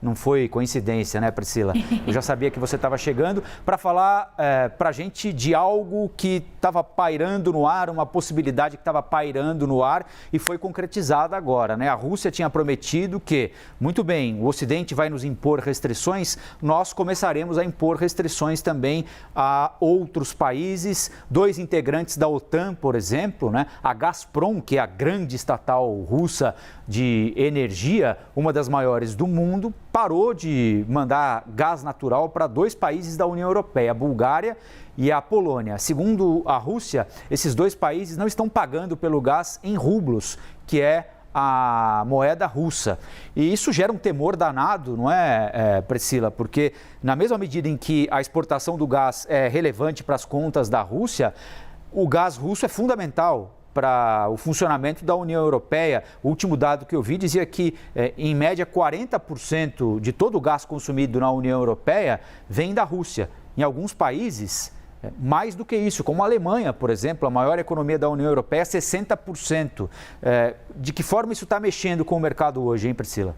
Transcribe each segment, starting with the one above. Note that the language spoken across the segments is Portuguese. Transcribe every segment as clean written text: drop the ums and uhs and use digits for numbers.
Não foi coincidência, né, Priscila? Eu já sabia que você estava chegando para falar para a gente de algo que estava pairando no ar, uma possibilidade que estava pairando no ar e foi concretizada agora, né? A Rússia tinha prometido que, muito bem, o Ocidente vai nos impor restrições, nós começaremos a impor restrições também a outros países. 2 integrantes da OTAN, por exemplo, né? A Gazprom, que é a grande estatal russa de energia, uma das maiores do mundo, parou de mandar gás natural para 2 países da União Europeia, a Bulgária e a Polônia. Segundo a Rússia, esses 2 países não estão pagando pelo gás em rublos, que é a moeda russa. E isso gera um temor danado, não é, Priscila? Porque na mesma medida em que a exportação do gás é relevante para as contas da Rússia, o gás russo é fundamental para o funcionamento da União Europeia. O último dado que eu vi dizia que, em média, 40% de todo o gás consumido na União Europeia vem da Rússia. Em alguns países, mais do que isso, como a Alemanha, por exemplo, a maior economia da União Europeia, 60%. De que forma isso está mexendo com o mercado hoje, hein, Priscila?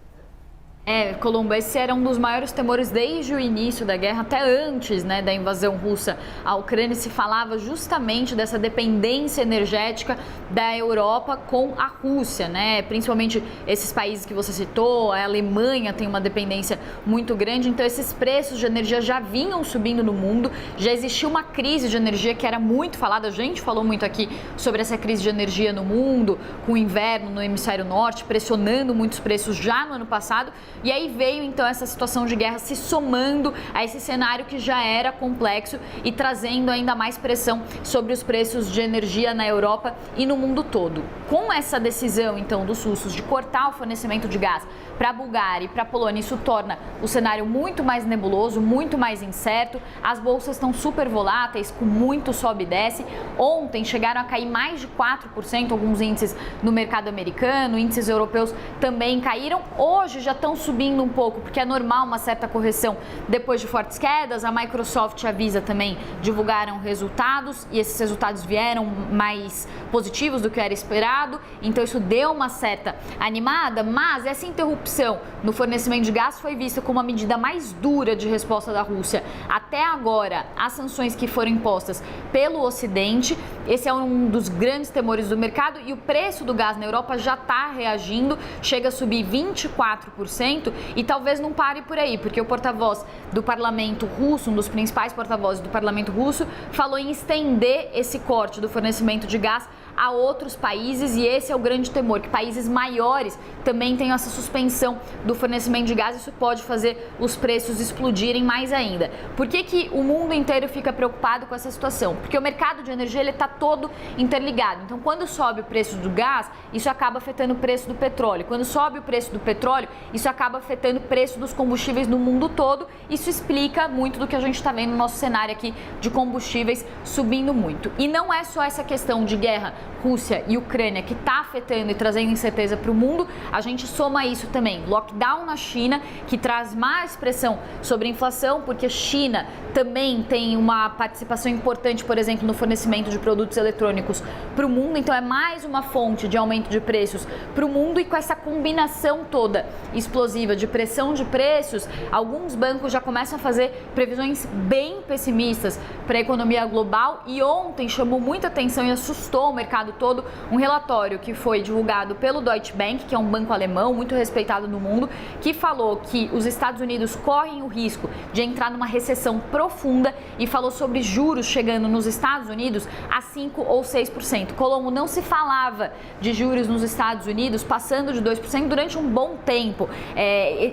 Colombo, esse era um dos maiores temores desde o início da guerra, até antes, né, da invasão russa à Ucrânia. Se falava justamente dessa dependência energética da Europa com a Rússia, né? Principalmente esses países que você citou, a Alemanha tem uma dependência muito grande, então esses preços de energia já vinham subindo no mundo, já existia uma crise de energia que era muito falada, a gente falou muito aqui sobre essa crise de energia no mundo, com o inverno no hemisfério norte, pressionando muitos preços já no ano passado. E aí veio então essa situação de guerra se somando a esse cenário que já era complexo e trazendo ainda mais pressão sobre os preços de energia na Europa e no mundo todo. Com essa decisão então dos russos de cortar o fornecimento de gás para a Bulgária e para a Polônia, isso torna o cenário muito mais nebuloso, muito mais incerto. As bolsas estão super voláteis, com muito sobe e desce. Ontem chegaram a cair mais de 4%, alguns índices no mercado americano, índices europeus também caíram. Hoje já estão subindo um pouco, porque é normal uma certa correção depois de fortes quedas. A Microsoft e a Visa também divulgaram resultados e esses resultados vieram mais positivos do que era esperado, então isso deu uma certa animada, mas essa interrupção no fornecimento de gás foi vista como a medida mais dura de resposta da Rússia até agora às sanções que foram impostas pelo Ocidente. Esse é um dos grandes temores do mercado e o preço do gás na Europa já está reagindo, chega a subir 24%. E talvez não pare por aí, porque o porta-voz do parlamento russo, um dos principais porta-vozes do parlamento russo, falou em estender esse corte do fornecimento de gás a outros países, e esse é o grande temor, que países maiores também tenham essa suspensão do fornecimento de gás. Isso pode fazer os preços explodirem mais ainda. Por que o mundo inteiro fica preocupado com essa situação? Porque o mercado de energia está todo interligado. Então, quando sobe o preço do gás, isso acaba afetando o preço do petróleo. Quando sobe o preço do petróleo, isso acaba afetando o preço dos combustíveis no mundo todo. Isso explica muito do que a gente está vendo no nosso cenário aqui de combustíveis subindo muito. E não é só essa questão de guerra Rússia e Ucrânia que está afetando e trazendo incerteza para o mundo. A gente soma isso também, lockdown na China, que traz mais pressão sobre a inflação, porque a China também tem uma participação importante, por exemplo, no fornecimento de produtos eletrônicos para o mundo, então é mais uma fonte de aumento de preços para o mundo. E com essa combinação toda explosiva de pressão de preços, alguns bancos já começam a fazer previsões bem pessimistas para a economia global, e ontem chamou muita atenção e assustou o mercado todo um relatório que foi divulgado pelo Deutsche Bank, que é um banco alemão muito respeitado no mundo, que falou que os Estados Unidos correm o risco de entrar numa recessão profunda e falou sobre juros chegando nos Estados Unidos a 5% ou 6%. Colombo, não se falava de juros nos Estados Unidos passando de 2% durante um bom tempo.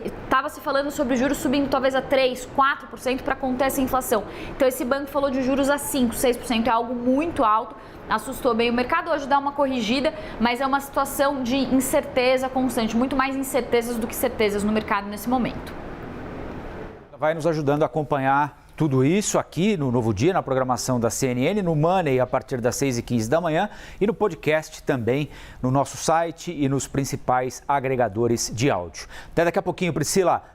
Estava se falando sobre juros subindo talvez a 3%, 4% para conter essa inflação. Então esse banco falou de juros a 5%, 6%, é algo muito alto. Assustou bem o mercado, hoje dá uma corrigida, mas é uma situação de incerteza constante, muito mais incertezas do que certezas no mercado nesse momento. Vai nos ajudando a acompanhar tudo isso aqui no Novo Dia, na programação da CNN, no Money a partir das 6h15 da manhã e no podcast também no nosso site e nos principais agregadores de áudio. Até daqui a pouquinho, Priscila.